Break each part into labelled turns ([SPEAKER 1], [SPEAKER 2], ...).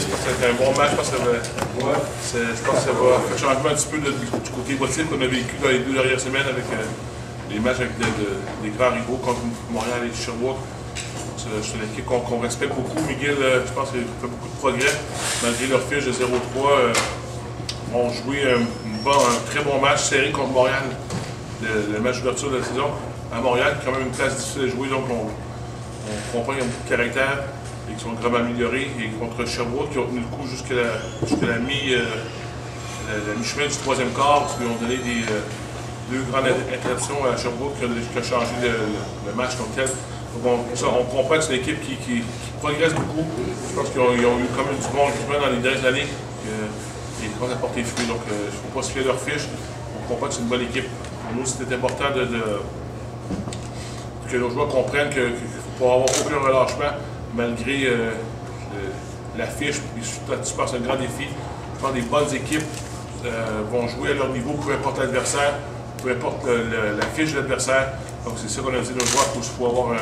[SPEAKER 1] Je pense que c'était un bon match. Je pense que ça va faire changement un petit peu du côté émotif qu'on a vécu dans les 2 dernières semaines avec les matchs avec des grands rivaux contre Montréal et Sherbrooke. C'est une équipe qu'on respecte beaucoup. McGill, je pense qu'il fait beaucoup de progrès. Malgré leur fiche de 0-3, ont joué un très bon match serré contre Montréal. Le match d'ouverture de la saison à Montréal, qui est quand même une place difficile à jouer. Donc on comprend qu'il y a beaucoup de caractère et qui sont vraiment améliorés. Et contre Sherbrooke, qui ont tenu le coup jusqu'à la mi-chemin du 3e quart, parce qu'ils ont donné 2 grandes interruptions à Sherbrooke qui a changé le match comme tel. Donc on comprend que c'est une équipe qui progresse beaucoup. Je pense qu'ils ont eu quand même du bon recrutement dans les dernières années et qui commence à porter fruit. Donc il ne faut pas se fier leur fiche. On comprend que c'est une bonne équipe. Pour nous, c'était important que nos joueurs comprennent qu'il ne faut pas avoir aucun relâchement malgré la fiche. Tu passes un grand défi. Je pense que des bonnes équipes vont jouer à leur niveau, peu importe l'adversaire, peu importe la fiche de l'adversaire. Donc c'est ça qu'on a dit nos joueurs, il faut avoir un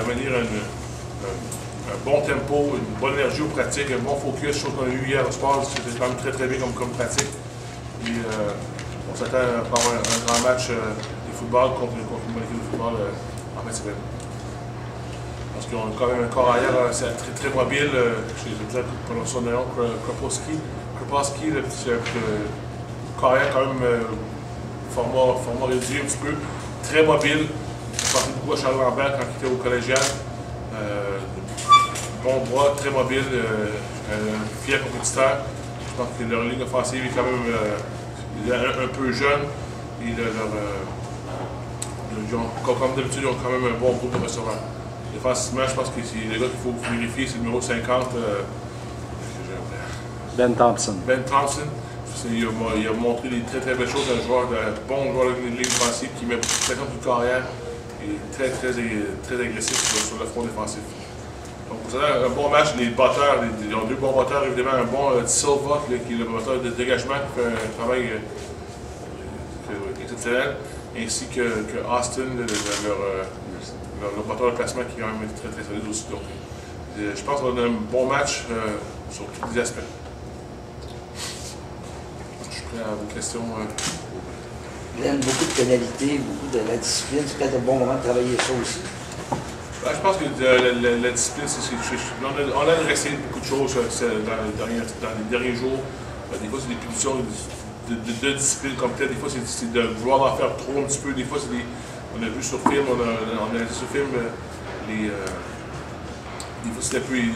[SPEAKER 1] bon tempo, une bonne énergie aux pratiques, un bon focus, chose qu'on a eu hier au sport, c'était quand même très très bien comme pratique. Et on s'attend à avoir un grand match de football contre une bonne équipe de football en fin de semaine. Parce qu'ils ont quand même un corps arrière très, très mobile, je vais dire pour son nom, Kropowski, le corps arrière quand même format réduit un petit peu, très mobile. Je pensais beaucoup à Charles Lambert quand il était au collégial. Bon bras, très mobile, fier compétiteur. Je pense que leur ligne offensive est quand même un peu jeune. Et comme d'habitude, ils ont quand même un bon groupe de receveurs. Défensivement, je pense que c'est le gars qu'il faut vérifier, c'est le numéro 50.
[SPEAKER 2] Ben Thompson.
[SPEAKER 1] Ben Thompson. Il a montré des très très belles choses, un bon joueur de ligne offensive qui met beaucoup de pression sur le carrière et très agressif sur le front défensif. Donc, vous avez un bon match, les batteurs, ils ont 2 bons batteurs, évidemment, un bon Silva, qui est le batteur de dégagement, qui fait un travail exceptionnel, ainsi que Austin, leur batteur de placement, qui est quand même très très solide aussi. Donc, je pense qu'on a un bon match sur tous les aspects. Je suis prêt à vos questions.
[SPEAKER 3] Glenn, beaucoup de pénalités, beaucoup de la discipline, c'est peut-être un bon moment de travailler ça aussi.
[SPEAKER 1] Ben, je pense que la discipline, on a adressé beaucoup de choses dans les derniers jours. Des fois, c'est des punitions de discipline comme telle. Des fois, c'est de vouloir en faire trop un petit peu. Des fois, on a vu sur film, des fois, c'était plus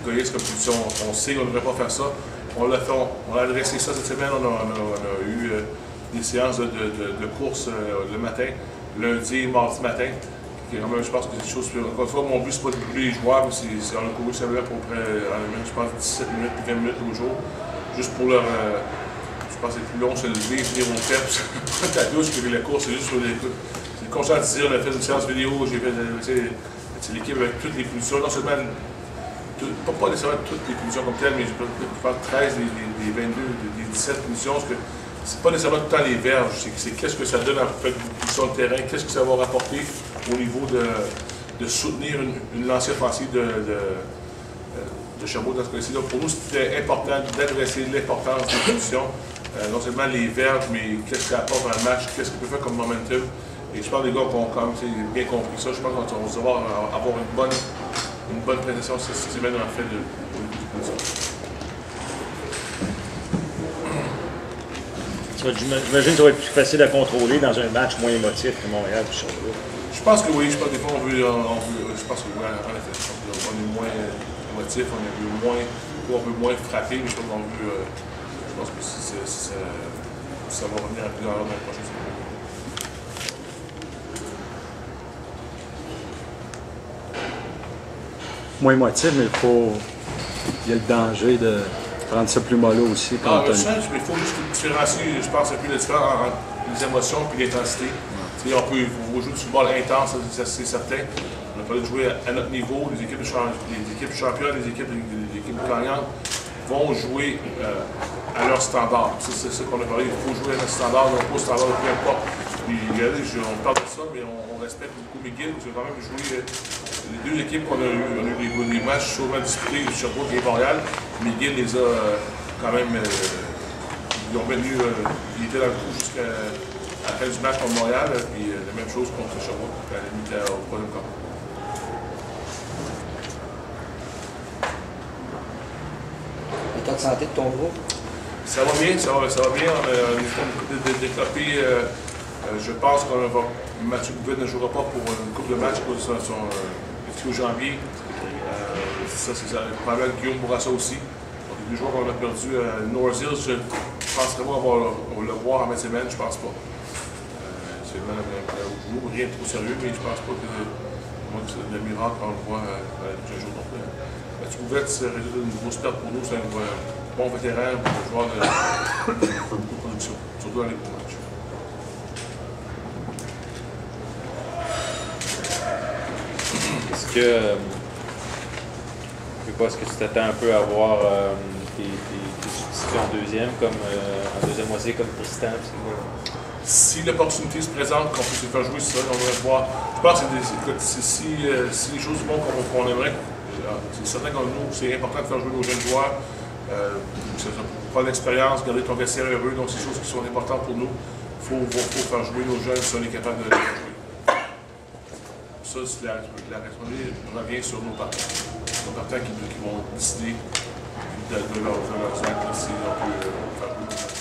[SPEAKER 1] égoïste comme punition. On sait qu'on ne devrait pas faire ça. On l'a adressé ça cette semaine. On a eu des séances de course le matin, lundi et mardi matin. Quand même, je pense que c'est une chose. Encore une fois, mon but, c'est pas de brûler les joueurs, mais on a couru simplement pour près, je pense, 17 minutes et 20 minutes au jour. Juste pour leur. Je pense que c'est plus long se lever, venir au PEPS. La douche, que la course, c'est juste sur les. C'est conscientisé, on a fait une séance vidéo, j'ai fait l'équipe avec toutes les punitions, non seulement. Pas nécessairement toutes les punitions comme telles, mais je parle de 13, des 22, des 17 punitions, parce que c'est pas nécessairement tout le temps les verges, c'est qu'est-ce que ça donne en fait une punition de terrain, qu'est-ce que ça va rapporter au niveau de soutenir une lancée offensive de Sherbrooke dans ce cas-ci. Donc pour nous, c'était important d'adresser l'importance des punitions, non seulement les verges, mais qu'est-ce que ça apporte dans le match, qu'est-ce qu'on peut faire comme momentum. Et je pense que les gars qui ont quand même bien compris ça, je pense qu'on va avoir une bonne présentation cette semaine en fait de punitions.
[SPEAKER 2] J'imagine que ça va être plus facile à contrôler dans un match moins émotif que Montréal et Sherbrooke.
[SPEAKER 1] Je pense que oui, je pense que des fois je pense que oui, en effet, on est moins émotif, on veut moins frapper, mais je pense que ça va revenir à plus dans la prochaine semaine.
[SPEAKER 2] Moins émotif, mais il y a le danger de prendre ça plus mollo aussi.
[SPEAKER 1] Je sens qu'il faut juste différencier, je pense, un peu la différence entre les émotions et l'intensité. On peut jouer du football intense, c'est certain. On a parlé de jouer à notre niveau. Les équipes championnes, les équipes gagnantes vont jouer à leur standard. C'est ça qu'on a parlé. Il faut jouer à notre standard, non pas au standard de peu importe. Regardez, on parle de ça, mais on respecte beaucoup McGill. Parce que quand même joué les 2 équipes qu'on a eu des matchs souvent disputés, Sherbrooke et Montréal. McGill les a quand même. Ils ont venu, ils étaient dans le coup jusqu'à la fin du match contre Montréal, puis la même chose contre Sherbrooke, à la limite au troisième quart.
[SPEAKER 3] L'état de santé de ton groupe?
[SPEAKER 1] Ça va bien, ça va bien. On a développé, je pense que Mathieu Bouvet ne jouera pas pour une couple de matchs pour son au janvier. Ça, c'est probablement Guillaume Bourassa aussi. Donc, les deux joueurs qu'on a perdus à North Hills, je ne penserais pas qu'on va le voir en fin de semaine, je pense pas. C'est rien de trop sérieux, mais je pense pas que le miracle qu'on le voit un jour non plus. Mathieu Bouvet, c'est une grosse perte pour nous, c'est un bon vétéran, un joueur de production, surtout dans les gros matchs.
[SPEAKER 4] Est-ce que tu t'attends un peu à voir tes substituts en deuxième, comme en deuxième moitié, comme président?
[SPEAKER 1] Si l'opportunité se présente, qu'on puisse se faire jouer, c'est ça, on devrait voir. Je pense que si les choses vont comme on aimerait, c'est certain que nous, c'est important de faire jouer nos jeunes joueurs, prendre l'expérience, garder ton vestiaire heureux, donc c'est des choses qui sont importantes pour nous. Il faut faire jouer nos jeunes si on est capable de les faire jouer. Ça, la responsabilité revient sur nos partants. Nos partants qui vont décider de leur acte si on peut faire jouer.